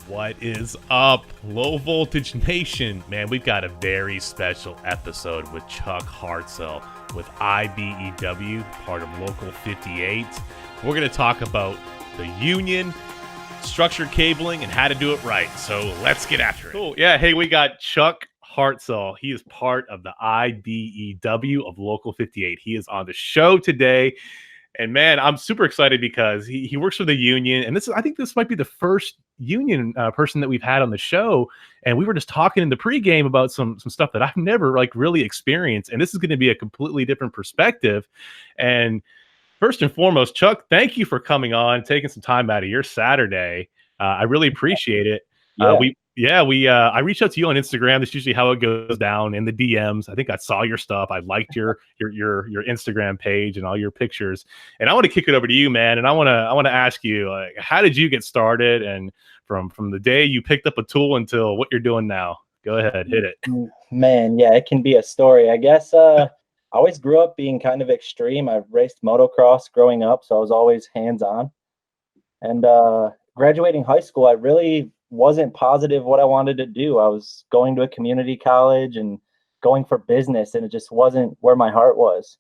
What is up, Low Voltage Nation? Man, we've got a very special episode with Chuck Hartsell with IBEW, part of Local 58. We're going to talk about the union, structured cabling, and how to do it right. So let's get after it. Cool. Yeah, hey, we got Chuck Hartsell. He is part of the IBEW of Local 58. He is on the show today. And man, I'm super excited because he works for the union, and I think this might be the first union person that we've had on the show. And we were just talking in the pregame about some stuff that I've never really experienced, and this is going to be a completely different perspective. And first and foremost, Chuck, thank you for coming on, taking some time out of your Saturday. I really appreciate it. I reached out to you on Instagram. That's usually how it goes down in the DMs. I think I saw your stuff. I liked your Instagram page and all your pictures. And I want to kick it over to you, man. And I want to ask you, like, how did you get started? And from the day you picked up a tool until what you're doing now. Go ahead, hit it. Man, yeah, it can be a story. I guess I always grew up being kind of extreme. I raced motocross growing up, so I was always hands-on. And graduating high school, I really wasn't positive what I wanted to do. I was going to a community college and going for business, and it just wasn't where my heart was.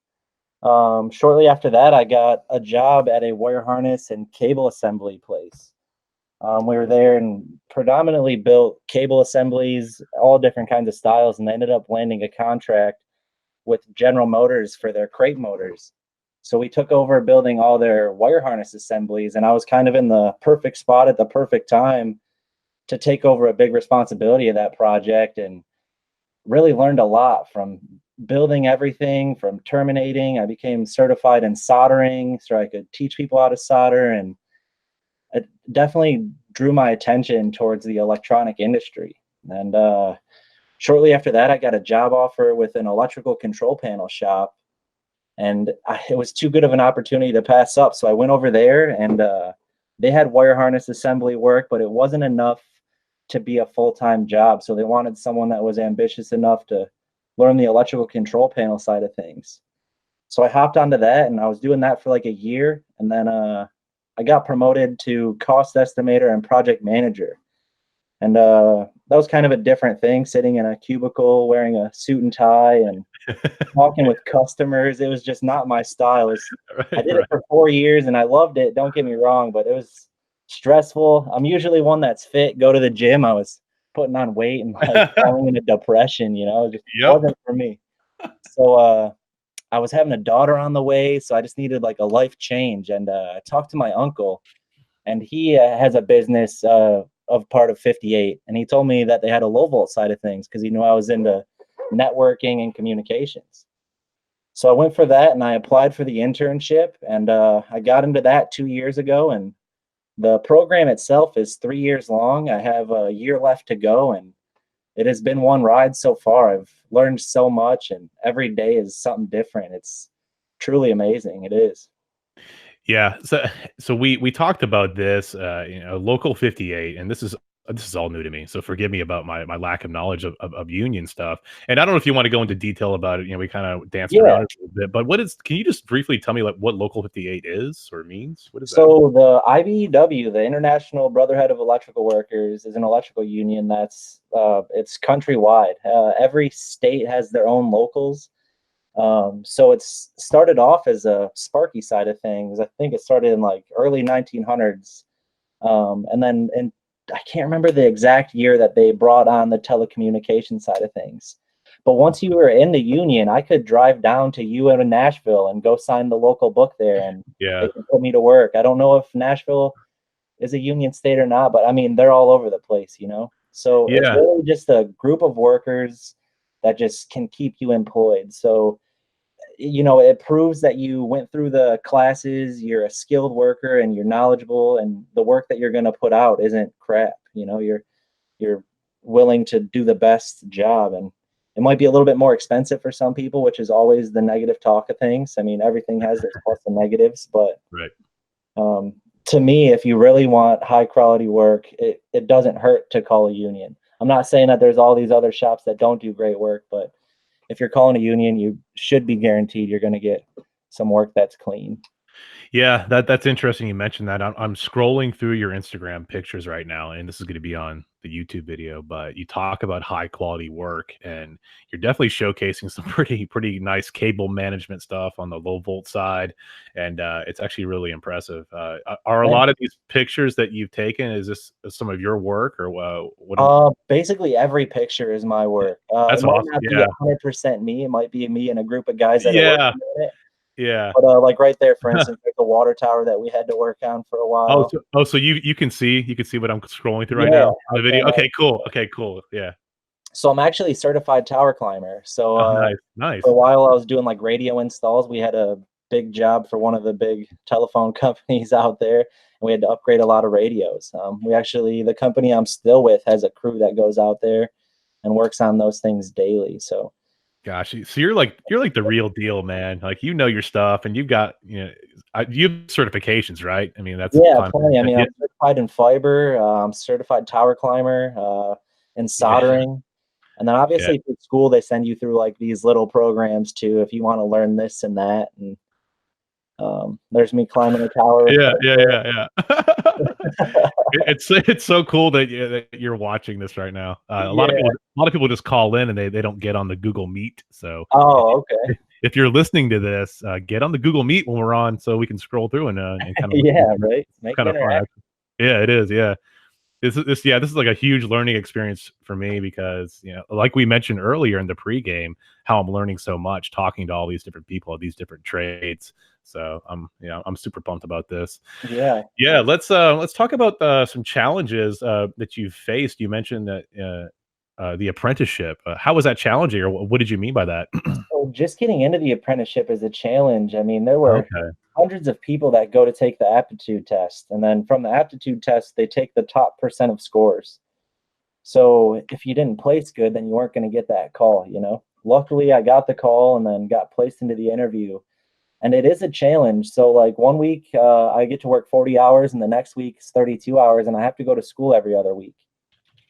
Shortly after that, I got a job at a wire harness and cable assembly place. We were there and predominantly built cable assemblies, all different kinds of styles, and I ended up landing a contract with General Motors for their crate motors. So we took over building all their wire harness assemblies, and I was kind of in the perfect spot at the perfect time to take over a big responsibility of that project, and really learned a lot from building everything, from terminating. I became certified in soldering so I could teach people how to solder, and it definitely drew my attention towards the electronic industry. And shortly after that, I got a job offer with an electrical control panel shop, and it was too good of an opportunity to pass up. So I went over there, and they had wire harness assembly work, but it wasn't enough to be a full-time job. So they wanted someone that was ambitious enough to learn the electrical control panel side of things. So I hopped onto that, and I was doing that for like a year. And then I got promoted to cost estimator and project manager. And that was kind of a different thing, sitting in a cubicle, wearing a suit and tie and talking with customers. It was just not my style. I did it for 4 years and I loved it. Don't get me wrong, but it was stressful. I'm usually one that's fit, go to the gym. I was putting on weight and falling into depression, it just wasn't for me. So I was having a daughter on the way, so I just needed like a life change. And I talked to my uncle, and he has a business of part of 58, and he told me that they had a low volt side of things because he knew I was into networking and communications. So I went for that, and I applied for the internship, and I got into that 2 years ago. And the program itself is 3 years long. I have a year left to go, and it has been one ride so far. I've learned so much, and every day is something different. It's truly amazing. It is. Yeah. So we talked about this, Local 58, and this is all new to me. So forgive me about my lack of knowledge of union stuff. And I don't know if you want to go into detail about it. We kind of danced around it a little bit, but can you just briefly tell me what Local 58 is or means? What is that? So the IBEW, the International Brotherhood of Electrical Workers, is an electrical union that's it's countrywide. Every state has their own locals. So it's started off as a Sparky side of things. I think it started in like early 1900s. And then I can't remember the exact year that they brought on the telecommunication side of things. But once you were in the union, I could drive down to UN in Nashville and go sign the local book there, and they could put me to work. I don't know if Nashville is a union state or not, but I mean, they're all over the place, So it's really just a group of workers that just can keep you employed. So, it proves that you went through the classes, you're a skilled worker, and you're knowledgeable, and the work that you're going to put out isn't crap. You're willing to do the best job, and it might be a little bit more expensive for some people, which is always the negative talk of things. I mean, everything has its plus and negatives, but to me, if you really want high quality work, it doesn't hurt to call a union. I'm not saying that there's all these other shops that don't do great work, but if you're calling a union, you should be guaranteed you're going to get some work that's clean. Yeah, that's interesting you mentioned that. I'm scrolling through your Instagram pictures right now, and this is gonna be on the YouTube video, but you talk about high quality work, and you're definitely showcasing some pretty nice cable management stuff on the low volt side, and, it's actually really impressive. Are a And, lot of these pictures that you've taken, is this some of your work or what basically every picture is my work. It that's might awesome. not be Yeah. 100% me. It might be me and a group of guys that are Yeah, working on it. yeah. But, like, right there, for instance, like the water tower that we had to work on for a while. So you can see what I'm scrolling through right Yeah, now on I the video? can. Okay, cool. Okay, cool. Yeah. So I'm actually a certified tower climber. So, Oh, nice, for a nice. while, I was doing, like, radio installs. We had a big job for one of the big telephone companies out there, and we had to upgrade a lot of radios. We actually the company I'm still with has a crew that goes out there and works on those things daily, so Gosh, so you're like the real deal, man. Like, you know your stuff, and you've got, you have certifications, right? I mean, that's yeah, kind of plenty. I mean, yeah, I'm certified in fiber, I'm certified tower climber, in yeah, soldering, and then yeah, obviously for school, they send you through, like, these little programs too if you wanna learn this and that, and, there's me climbing a tower yeah, right yeah, there. yeah, yeah. It's so cool that you're watching this right now. Yeah. A lot of people just call in and they don't get on the Google Meet. So if Oh, okay. if you're listening to this, get on the Google Meet when we're on, so we can scroll through and kind of look at Yeah, this. right? It's Make it kind of fun, interactive. actually. Yeah, it is. Yeah. This is like a huge learning experience for me because, like we mentioned earlier in the pregame, how I'm learning so much talking to all these different people of these different trades. So I'm super pumped about this. Yeah. Yeah, let's talk about some challenges that you've faced. You mentioned that the apprenticeship. How was that challenging, or what did you mean by that? So just getting into the apprenticeship is a challenge. I mean, there were Okay. hundreds of people that go to take the aptitude test, and then from the aptitude test, they take the top percent of scores. So if you didn't place good, then you weren't going to get that call, you know? Luckily, I got the call and then got placed into the interview. And it is a challenge. So, like, one week, I get to work 40 hours, and the next week's 32 hours, and I have to go to school every other week.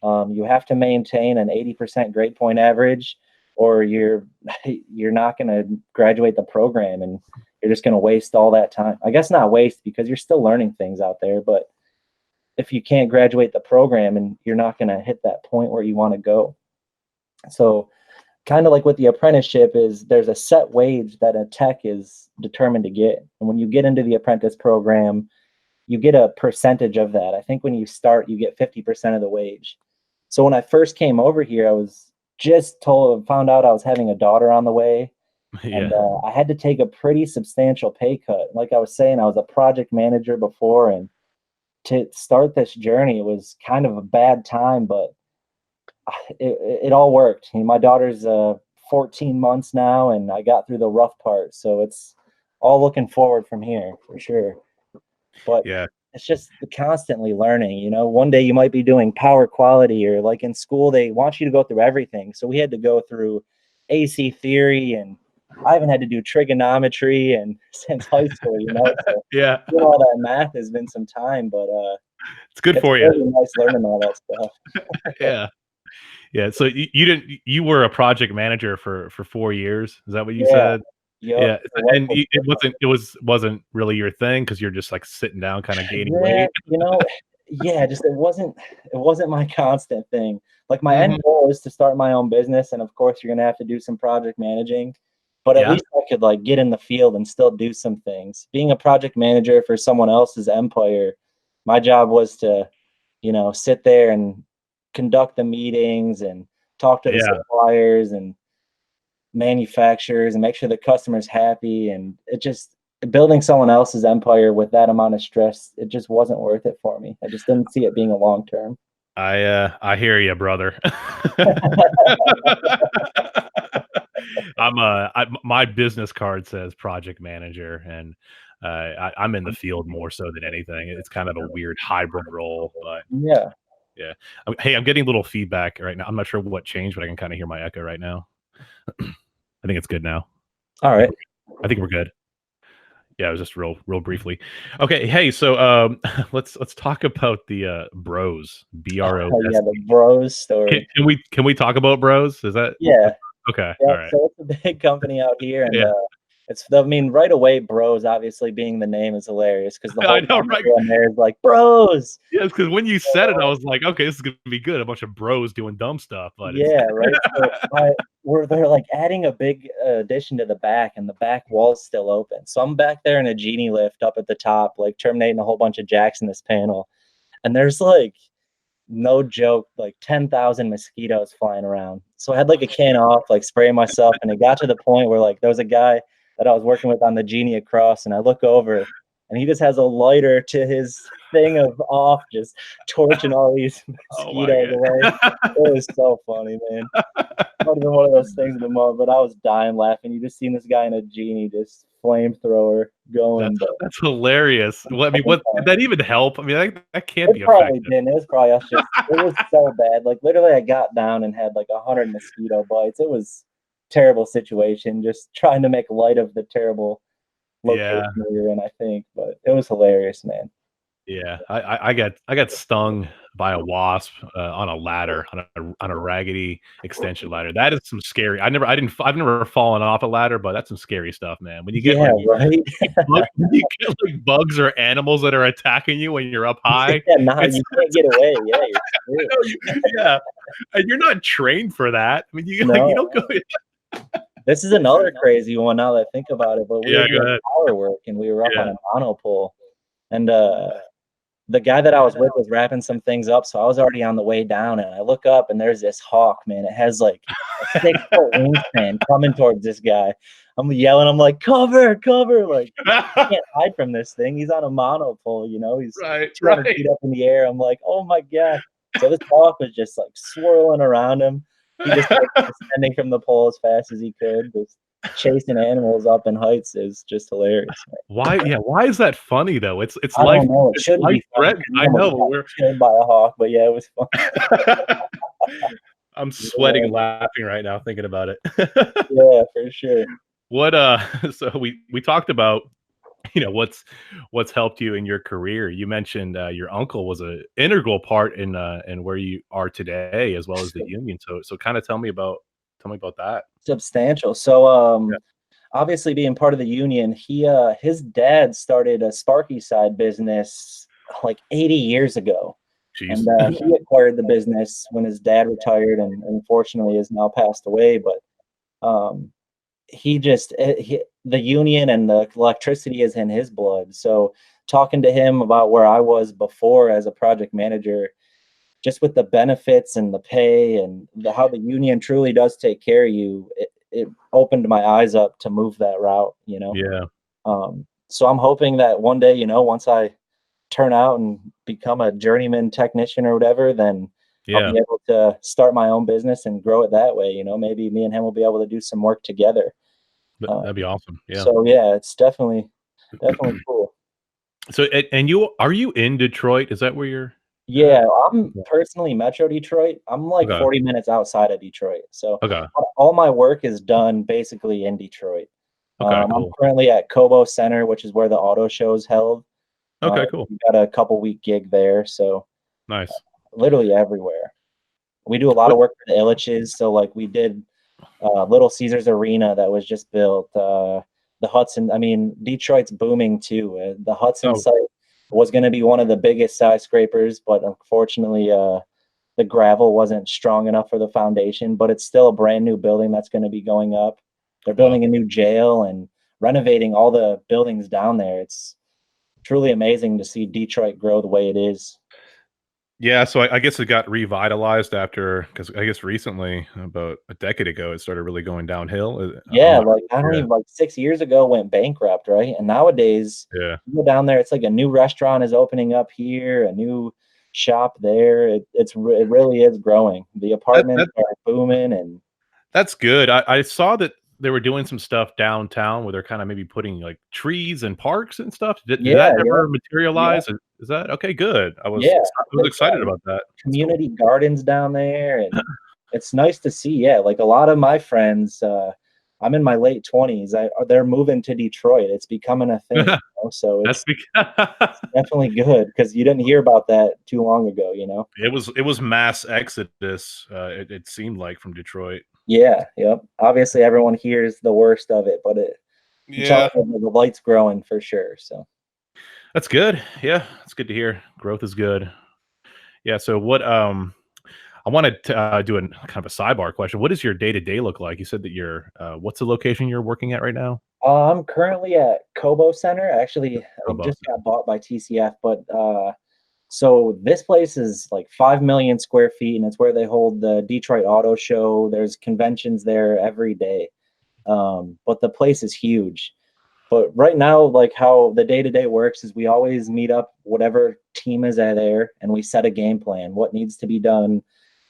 You have to maintain an 80% grade point average, or you're not going to graduate the program, and you're just going to waste all that time. I guess not waste because you're still learning things out there, but if you can't graduate the program, and you're not going to hit that point where you want to go. So, kind of like with the apprenticeship, is there's a set wage that a tech is determined to get, and when you get into the apprentice program, you get a percentage of that. I think when you start, you get 50% of the wage. So when I first came over here, I was just found out I was having a daughter on the way, and Yeah. I had to take a pretty substantial pay cut. Like I was saying, I was a project manager before, and to start this journey, it was kind of a bad time, but it all worked. My daughter's 14 months now, and I got through the rough part, so it's all looking forward from here for sure. But Yeah. it's just constantly learning. One day you might be doing power quality, or like in school, they want you to go through everything. So we had to go through AC theory, and I haven't had to do trigonometry and since high school. So Yeah. doing all that math has been some time, but It's good it's for you. really nice learning all that stuff. Yeah. Yeah. So you were a project manager for 4 years. Is that what you Yeah. said? Yep. Yeah. And it wasn't really your thing because you're just like sitting down, kind of gaining Yeah, weight. yeah, just it wasn't my constant thing. Like, my end Hmm. goal is to start my own business, and of course you're gonna have to do some project managing, but at Yeah. least I could, like, get in the field and still do some things. Being a project manager for someone else's empire, my job was to, sit there and conduct the meetings and talk to the Yeah. suppliers and manufacturers and make sure the customer's happy, and it just building someone else's empire with that amount of stress, it just wasn't worth it for me. I just didn't see it being a long term. I hear you, brother. My business card says project manager, and I'm in the field more so than anything. It's kind of a weird hybrid role, but Yeah. yeah. Hey, I'm getting a little feedback right now. I'm not sure what changed, but I can kind of hear my echo right now. I think it's good now. All I think right. I think we're good. Yeah, it was just real briefly. Okay, hey, so let's talk about the bros, Oh, BROS. yeah, the bros Can, story. can we can we talk about bros? Is that yeah okay? yeah All right. so it's a big company out here, and Yeah. I mean, right away, Bros, obviously being the name is hilarious because the I whole know, time right? everyone there is like, Bros. Yes, because when you said it, I was like, "Okay, this is gonna be good." A bunch of bros doing dumb stuff, but it's Yeah, right. So they're like adding a big addition to the back, and the back wall's still open. So I'm back there in a genie lift up at the top, like terminating a whole bunch of jacks in this panel. And there's like no joke, like 10,000 mosquitoes flying around. So I had like a can off, like spraying myself, and it got to the point where like there was a guy that I was working with on the genie across, and I look over and he just has a lighter to his thing of off, just torching all these oh my mosquitoes away. It was so funny, man. Might have been one of those things in the moment, but I was dying laughing. You just seen this guy in a genie, just flamethrower going, but That's hilarious. Well, I mean, what did that even help? I mean, that can't it be probably effective. didn't. It was probably us just it was so bad. Like literally I got down and had like 100 mosquito bites. It was terrible situation, just trying to make light of the terrible location Yeah. we were in, I think. But it was hilarious, man. Yeah, I got stung by a wasp, on a ladder, on a raggedy extension ladder. That is some scary I've never fallen off a ladder, but that's some scary stuff, man. When you get, Yeah, like, right. when you get, like, bugs or animals that are attacking you when you're up high, Yeah, nah, it's you can't get away. Yeah, you're I screwed. know yeah, and you're not trained for that. I mean, you No. don't go This is another crazy one now that I think about it, but we were Yeah, go doing ahead. power work and we were up on Yeah. a monopole, and the guy that I was with was wrapping some things up, so I was already on the way down, and I look up and there's this hawk, man. It has like a 6 foot wingspan coming towards this guy. I'm yelling, I'm like, cover, cover, like can't hide from this thing. He's on a monopole, you know, he's Right, 200 right. feet up in the air. I'm like, oh my God. So this hawk was just like swirling around him. He just like descending from the pole as fast as he could, just chasing animals up in heights is just hilarious, man. Why is that funny, though? I don't know. It It's shouldn't life be funny threatening. because he I almost know, got we're killed by a hawk, but yeah, it was fun. I'm sweating Yeah, and laughing right now thinking about it. yeah, for sure. What, so we talked about, what's helped you in your career. You mentioned, your uncle was a integral part in where you are today as well as the union. So kinda tell me about that. Substantial. So, Yeah. obviously being part of the union, his dad started a Sparky side business like 80 years ago. And Jeez. he acquired the business when his dad retired and unfortunately has now passed away. But um, the union and the electricity is in his blood. So talking to him about where I was before as a project manager, just with the benefits and the pay and how the union truly does take care of you, it opened my eyes up to move that route, you know. Yeah. So I'm hoping that one day, you know, once I turn out and become a journeyman technician or whatever, then I'll Yeah. be able to start my own business and grow it that way. You know, maybe me and him will be able to do some work together. But Uh, that'd be awesome. Yeah. so yeah, it's definitely cool. So, and are you in Detroit? Is that where you're at? Yeah, I'm Yeah. personally Metro Detroit. I'm like Okay. 40 minutes outside of Detroit. So Okay. all my work is done basically in Detroit. Okay, I'm cool. currently at Kobo Center, which is where the auto show is held. Okay, cool. We got a couple week gig there, so Nice. literally everywhere. We do a lot What of work for the Illiches. So like we did Little Caesars Arena that was just built. The Hudson, I mean, Detroit's booming too. The Hudson oh, site was going to be one of the biggest skyscrapers, but unfortunately, the gravel wasn't strong enough for the foundation. But it's still a brand new building that's going to be going up. They're wow. building a new jail and renovating all the buildings down there. It's truly amazing to see Detroit grow the way it is. Yeah, so I guess it got revitalized after because I guess recently, about a decade ago, it started really going downhill. I'm Yeah, not like, I don't yeah, even like 6 years ago went bankrupt, right? And nowadays, yeah. you go down there, it's like a new restaurant is opening up here, a new shop there. It really is growing. The That that apartments are booming and that's good. I saw that they were doing some stuff downtown where they're kinda maybe putting, like, trees and parks and stuff. Did yeah, that yeah, ever yeah, materialize? Is that okay, good. yeah. I was They've excited got about that. That's cool. community gardens down there, and it's nice to see, yeah, like, a lot of my friends, I'm in my late 20s, they're moving to Detroit. It's becoming a thing, you know, so That's it's definitely good because you didn't hear about that too long ago, you know? it was mass exodus, it seemed like from Detroit. Yeah, yep. Obviously, everyone hears the worst of it, but Yeah. The light's growing for sure. So That's good. Yeah, it's good to hear. Growth is good. Yeah. So what? I wanted to do a kind of a sidebar question. What does your day to day look like? You said that you're. What's the location you're working at right now? I'm currently at Kobo Center. Actually, Oh, it both. just got bought by TCF, but so this place is like 5 million square feet, and it's where they hold the Detroit Auto Show. There's conventions there every day, but the place is huge. But right now, like how the day to day works is we always meet up, whatever team is there, and we set a game plan. What needs to be done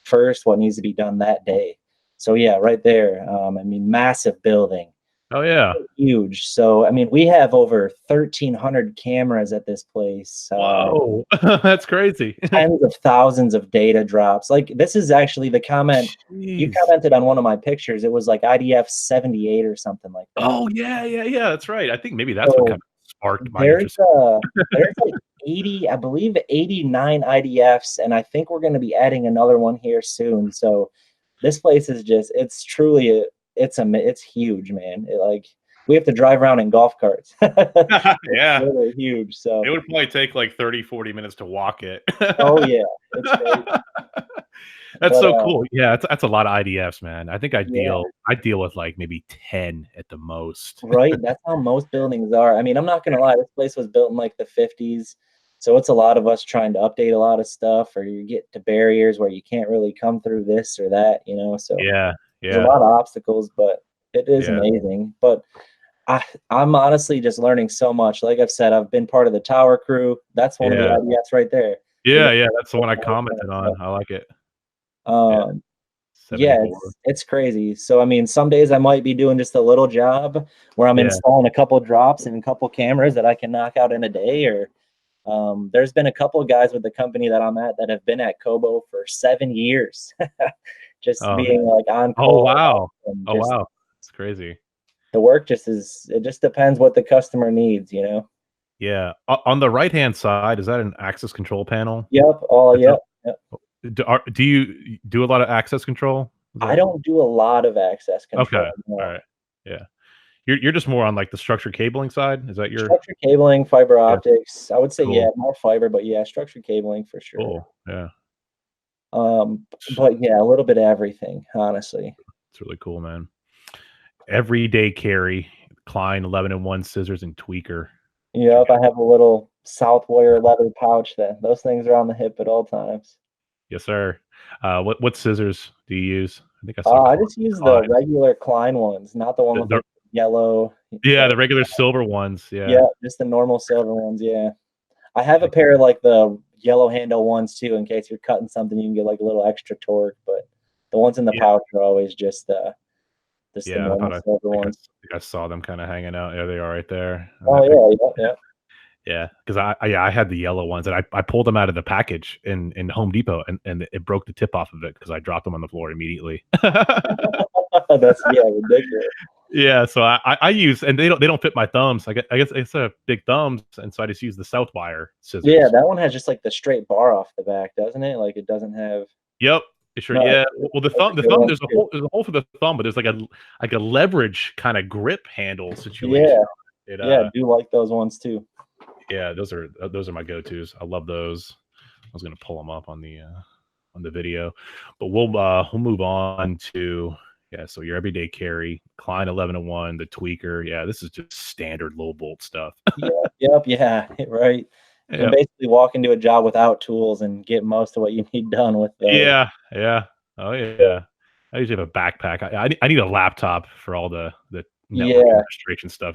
first? What needs to be done that day? So yeah, right there. I mean, massive building, Oh yeah. huge. So I mean, we have over 1,300 cameras at this place. Whoa, that's crazy. Tens of thousands of data drops. Like this is actually the comment you Jeez. commented on one of my pictures. It was like IDF 78 or something like that. Oh yeah, yeah, yeah. That's right. I think maybe that's what So kind of sparked my there's interest. there's like 80, I believe 89 IDFs, and I think we're going to be adding another one here soon. So this place is just it's truly it's huge, man. Like we have to drive around in golf carts. It's Yeah. really huge. So It would probably take like 30, 40 minutes to walk it. oh yeah, it's great. That's But so cool. Yeah, that's a lot of IDFs, man. I think yeah. I deal with like maybe 10 at the most. Right, that's how most buildings are. I mean, I'm not gonna lie, this place was built in like the 50s, so it's a lot of us trying to update a lot of stuff, or you get to barriers where you can't really come through this or that, so Yeah, there's a yeah, lot of obstacles, but it is yeah, amazing. But I'm honestly just learning so much. Like I've said, I've been part of the tower crew. That's one of the yeah. IDS right there. The Yeah, yeah, that's the one I commented on. I like it. Yeah, um, yeah, 74. it's crazy. So I mean, some days I might be doing just a little job where I'm Yeah. installing a couple drops and a couple cameras that I can knock out in a day. Or there's been a couple of guys with the company that I'm at that have been at Kobo for 7 years, just Oh, being like on oh, call wow. and Oh, just wow. It's crazy. the work just is. It just depends what the customer needs. Yeah. On the right-hand side, is that an access control panel? Yep. All. It's up. Yep. Yep. Do you do a lot of access control? Is I that don't do a lot of access control. okay? All No. right. Yeah. You're just more on like the structured cabling side. Is that your Structured cabling, fiber yeah? optics. I would say, yeah, Cool. more fiber, but yeah, structured cabling for sure. Cool. Yeah. But yeah, a little bit of everything, honestly. It's really cool, man. Everyday carry, Klein 11-in-1 scissors and tweaker. Yep, I have a little Southwire leather pouch that those things are on the hip at all times. Yes, sir. What scissors do you use? I think I saw I just use the Klein. regular Klein ones, not the one with The like yellow. yeah, the regular silver ones. Yeah. Yeah, just the normal silver ones. Yeah, I have a Heck pair of like the yellow handle ones too, in case you're cutting something, you can get like a little extra torque. But the ones in the yeah. pouch are always just the Yeah, normal silver ones. I saw them kinda hanging out. There they are right there. And Oh yeah, yeah, yeah. yeah, because I had the yellow ones, and I pulled them out of the package in Home Depot, and it broke the tip off of it because I dropped them on the floor immediately. That's yeah, ridiculous. Yeah, so I use and they don't fit my thumbs. I guess it's a big thumbs, and so I just use the Southwire Yeah, scissors. that one has just like the straight bar off the back, doesn't it? Like it doesn't have Yep, sure, no, yeah. Well, those are the good thumb ones too. there's a hole for the thumb, but there's like a leverage kinda grip handle situation. Yeah, It, yeah, I do like those ones too. yeah, those are my go-tos. I love those. I was gonna pull them up on the video, but we'll move on to yeah. So your everyday carry, Klein 11-in-1, the tweaker. Yeah, this is just standard low bolt stuff. Yep, yeah, right. You can Yep. basically walk into a job without tools and get most of what you need done with those. Yeah, yeah. Oh yeah. I usually have a backpack. I need a laptop for all the network Yeah, administration stuff.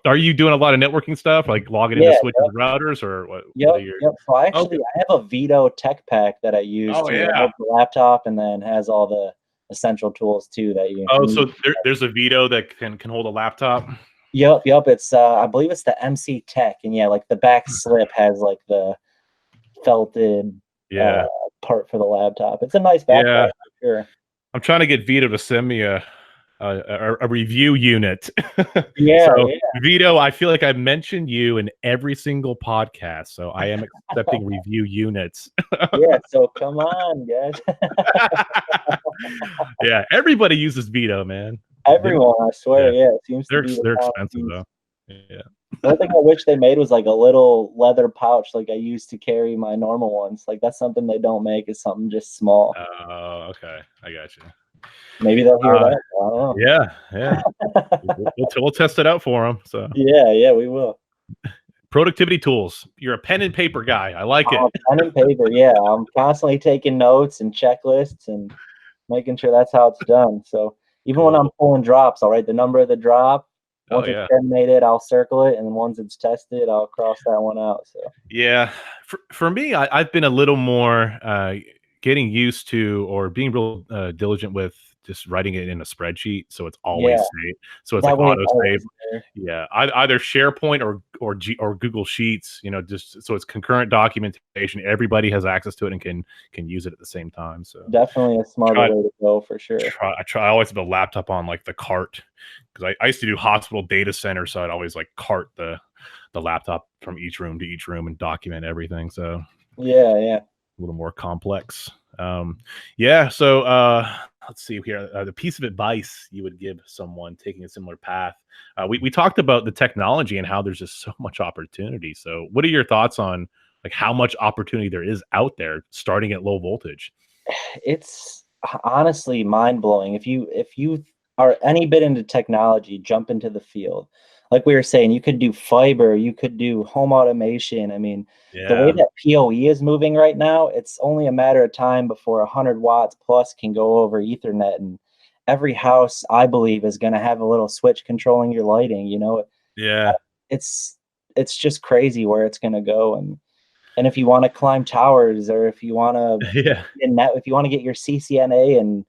Are you doing a lot of networking stuff, like logging into yeah, switches and routers, or what are yep, your? yep. So Okay. I have a Vito tech pack that I use Oh to yeah. hold the laptop and then has all the essential tools too that you Oh, need. so there's a Vito that can hold a laptop. Yep, yep. It's I believe it's the MC Tech, and yeah, like the back slip has like the felted uh Yeah. part for the laptop. It's a nice backpack Yeah. for sure. I'm trying to get Vito to send me a review unit. Yeah, So yeah, Vito, I feel like I mentioned you in every single podcast, so I am accepting review units. yeah. So come on, guys. Yeah, everybody uses Vito, man. Everyone, I swear, Yeah, yeah, it seems to be the they're common expensive use. though. Yeah. The only thing I wish they made was like a little leather pouch like I used to carry my normal ones. Like that's something they don't make, is something just small. Oh, okay. I got you. Maybe they'll hear Uh, that. I don't yeah, yeah. know. We'll test it out for them. So Yeah, yeah, we will. productivity tools. You're a pen and paper guy. I like it. Pen and paper, yeah. I'm constantly taking notes and checklists and making sure that's how it's done. So even when I'm Cool. pulling drops, I'll write the number of the drop. Oh Once it's yeah. terminated, I'll circle it, and once it's tested, I'll cross that one out. So Yeah. For me, I've been a little more getting used to or being real diligent with just writing it in a spreadsheet so it's yeah, always saved. So it's like that way it's auto save. always there. Yeah, either SharePoint or Google Sheets. Just so it's concurrent documentation. Everybody has access to it and can use it at the same time. So Definitely a smarter try way to go for sure. I always have the laptop on like the cart because I used to do hospital data center, so I'd always like cart the laptop from each room to each room and document everything. So Yeah, yeah. a little more complex. Yeah. So let's see here. The piece of advice you would give someone taking a similar path. We talked about the technology and how there's just so much opportunity. So, what are your thoughts on like how much opportunity there is out there starting at low voltage? It's honestly mind-blowing. If you are any bit into technology, jump into the field. Like we were saying, you could do fiber, you could do home automation. I mean, the way Yeah. that PoE is moving right now, it's only a matter of time before 100 watts plus can go over Ethernet, and every house, I believe, is gonna have a little switch controlling your lighting, you know? Yeah. It's it's just crazy where it's gonna go, and if you wanna climb towers or if you wanna Yeah. if you wanna get your CCNA and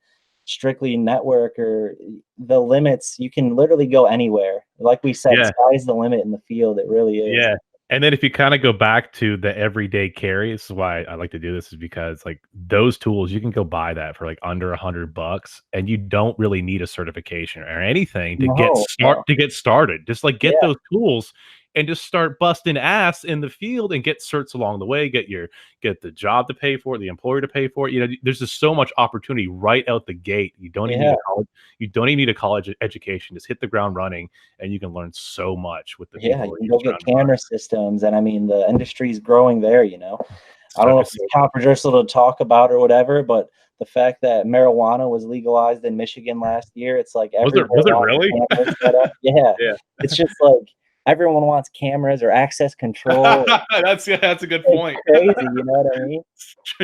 strictly network or the limits, you can literally go anywhere. Like we said, Yeah. sky's the limit in the field, it really is. Yeah. And then if you kinda go back to the everyday carry, this is why I like to do this is because, like, those tools, you can go buy that for, like, under $100, and you don't really need a certification or anything No, no. to get started. Just, like, get Yeah, those tools and just start busting ass in the field and get certs along the way, get the job to pay for it, the employer to pay for it. There's just so much opportunity right out the gate. yeah, You don't even need a college education. Just hit the ground running, and you can learn so much with the yeah, people you that can you go get surround by. camera systems, and I mean, the industry's growing there, you know? I So don't know if it's it's controversial to talk about or whatever, but the fact that marijuana was legalized in Michigan last year, it's like everyone was it wants really? cameras set up. Yeah. Yeah. It's just like everyone wants cameras or access control. That's a good It's point. crazy, you know what I mean?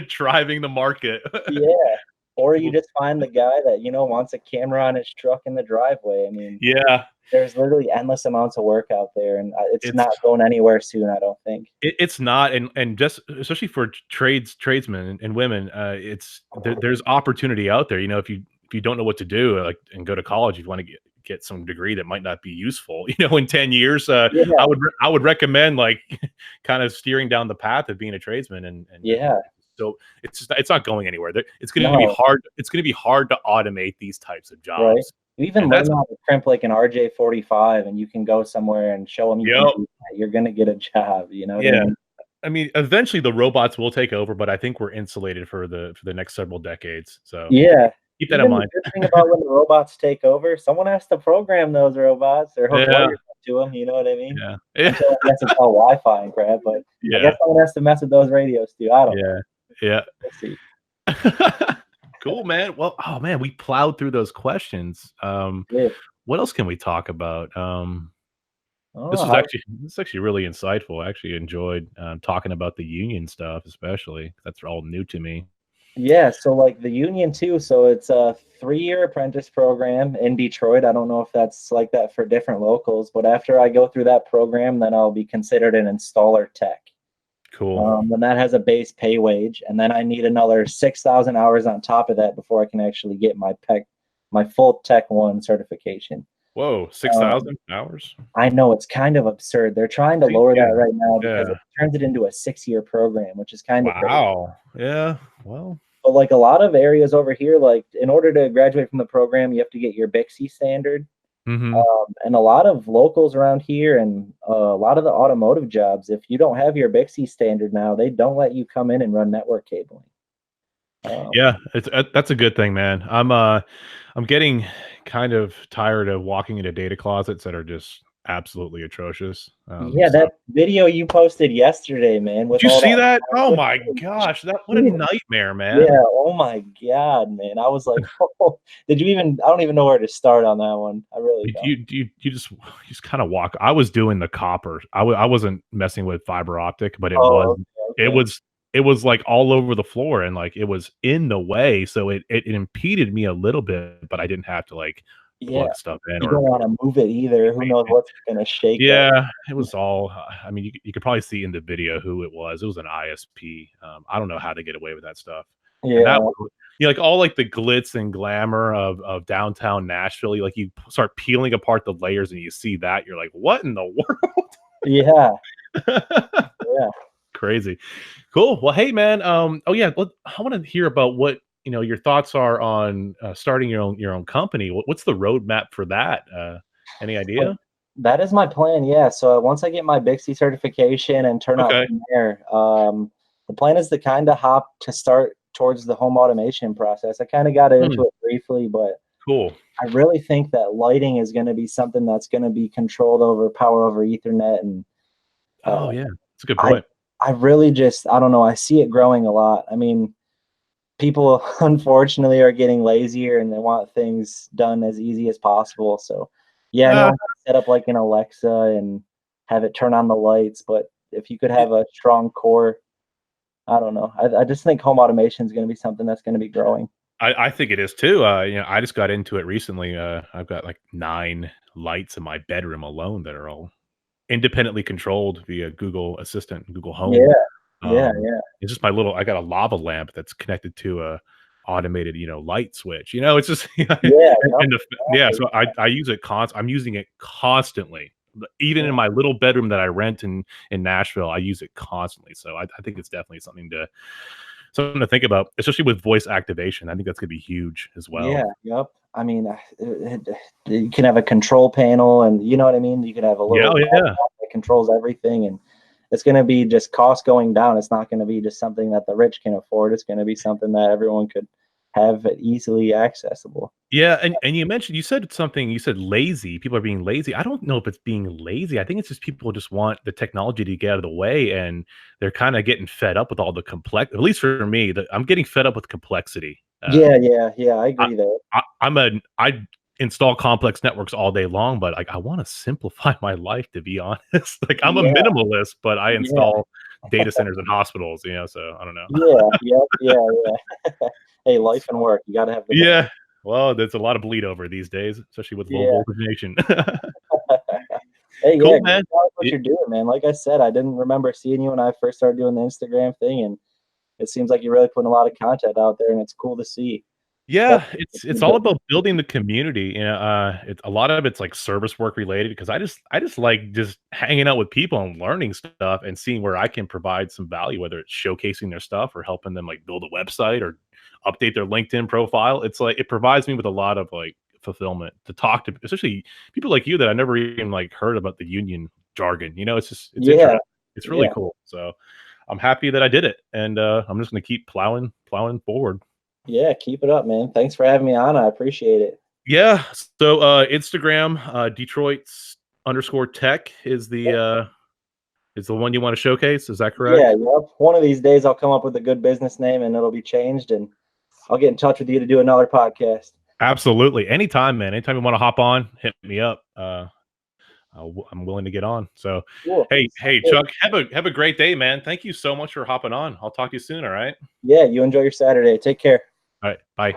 Driving the market. Yeah. Or you People just find the guy that, wants a camera on his truck in the driveway. I mean, Yeah, there's literally endless amounts of work out there, and it's it's not going anywhere soon, I don't think. it's not, and just especially for tradesmen and women, there's opportunity out there. If you don't know what to do, like, and go to college, if you wanna get some degree that might not be useful, in 10 years, Yeah, I would recommend, like, kind of steering down the path of being a tradesman and yeah. so it's not going anywhere. No, It's gonna be hard to automate these types of right? jobs, You even and learn that's how to crimp like an RJ45, and you can go somewhere and show them you can Yep. do that. You're gonna get a job, you know what I Yeah. mean? I mean, eventually the robots will take over, but I think we're insulated for the next several decades, so Yeah. keep that in Even the mind. good thing about when the robots take over, someone has to program those robots or hook Yeah, wires up to them, you know what I mean? yeah, yeah, Until I guess it's all Wi-Fi and crap, but I guess yeah, someone has to mess with those radios too. I don't know. yeah, yeah. We'll see. Cool, man. Well, oh, man, we plowed through those questions. Yeah. What else can we talk about? Oh, how This is actually really insightful. I actually enjoyed, talking about the union stuff, especially. That's all new to me. yeah, so, like, the union too, so it's a 3-year apprentice program in Detroit. I don't know if that's like that for different locals, but after I go through that program, then I'll be considered an installer tech. Cool. Then that has a base pay wage, and then I need another 6,000 hours on top of that before I can actually get my full Tech 1 certification. Whoa, Um, 6,000 hours? I know it's kind of absurd. They're trying to lower Yeah, that right now because yeah. it turns it into a 6-year program, which is kind of crazy. Wow. Yeah, well, But like a lot of areas over here, like in order to graduate from the program, you have to get your BICSI standard. mhm. And a lot of locals around here and a lot of the automotive jobs, if you don't have your BICSI standard now, they don't let you come in and run network cabling. Yeah, it's that's a good thing, man. I'm getting kind of tired of walking into data closets that are just absolutely atrocious. Yeah, So that video you posted yesterday, man, did with you all see that that? Oh conflict. my gosh, that what a Dude, nightmare, man. yeah, oh my god, man. I was like, "Oh, did you even" I don't even know where to start on that one. I really don't. You just kind of walk. I was doing the copper. I wasn't messing with fiber optic, but Oh, it okay. was it was like all over the floor and like it was in the way, so it impeded me a little bit, but I didn't have to like Yeah. plug stuff in You don't or wanna move it either. Who knows what's gonna shake that. yeah, it was all. I mean, you could probably see in the video who it was. It was an ISP. I don't know how they get away with that stuff. And that, Yeah, like all like the glitz and glamour of downtown Nashville. Like you start peeling apart the layers and you see that you're like, what in the yeah, world? yeah. Crazy. Cool. Well, hey man. Oh yeah. I want to hear about what your thoughts are on starting your own company. What's the roadmap for that? Any So, idea? that is my plan, yeah, so once I get my Bixby certification and turn out Okay. from there, the plan is to kinda hop to start towards the home automation process. I kinda got Hmm, into it briefly, but cool. I really think that lighting is gonna be something that's gonna be controlled over power over Ethernet, and, Oh uh, yeah, that's a good I point. I really just I don't know, I see it growing a lot. I mean, people unfortunately are getting lazier and they want things done as easy as possible. So, yeah, I know Uh, how to set up like an Alexa and have it turn on the lights, but if you could it, have a strong core, I don't know. I just think home automation is going to be something that's going to be growing. I think it is too. I just got into it recently. I've got like 9 lights in my bedroom alone that are all independently controlled via Google Assistant, and Google Home. Yeah, yeah, Um, yeah, it's just I got a lava lamp that's connected to a automated, light switch. It's just and yeah, yep, yeah, exactly. so I use it I'm using it constantly. Even Yeah, in my little bedroom that I rent in Nashville, I use it constantly. So I think it's definitely something to think about, especially with voice activation. I think that's gonna be huge as yeah, well. yep. I mean, you can have a control panel, and you know what I mean. You can have a Yeah, little oh yeah. laptop that controls everything, and it's going to be just cost going down. It's not going to be just something that the rich can afford. It's going to be something that everyone could have easily accessible. Yeah, and you said lazy, people are being lazy. I don't know if it's being lazy. I think it's just people just want the technology to get out of the way, and they're kinda getting fed up with all the complex at least for me, I'm getting fed up with complexity. Yeah, yeah, yeah. I I agree there. I install complex networks all day long, but, like, I wanna simplify my life, to be honest. Like, I'm a Yeah, minimalist, but I yeah, install data centers and hospitals, so I don't know. yeah, yeah, yeah, yeah. Hey, life and work. You got to have the balance. Yeah. Well, there's a lot of bleed over these days, especially with low Yeah. voltage nation. Hey, yeah, Cool, good man. job with what Y you're doing, man. Like I said, I didn't remember seeing you when I first started doing the Instagram thing, and it seems like you're really putting a lot of content out there, and it's cool to see. Yeah, Definitely it's keep all building about the building the community. community, it's a lot of it's, like, service work related because I just like just hanging out with people and learning stuff and seeing where I can provide some value, whether it's showcasing their stuff or helping them, like, build a website or update their LinkedIn profile. It's like it provides me with a lot of, like, fulfillment to talk to especially people like you that I never even, like, heard about the union jargon, it's just it's Yeah, interesting. It's really yeah, cool, so I'm happy that I did it, and, I'm just gonna keep plowing forward. yeah. Keep it up, man. Thanks for having me on. I appreciate it. Yeah. So Instagram, Detroit's underscore tech is the one you want to showcase. Is that Yeah, correct? yep. One of these days, I'll come up with a good business name, and it'll be changed, and I'll get in touch with you to do another podcast. Absolutely. Anytime, man. Anytime you want to hop on, hit me up. I'm willing to get on. So, Cool. Sounds hey, good. Chuck, have a great day, man. Thank you so much for hopping on. I'll talk to you soon. All right. Yeah, you enjoy your Saturday. Take care. All right. Bye.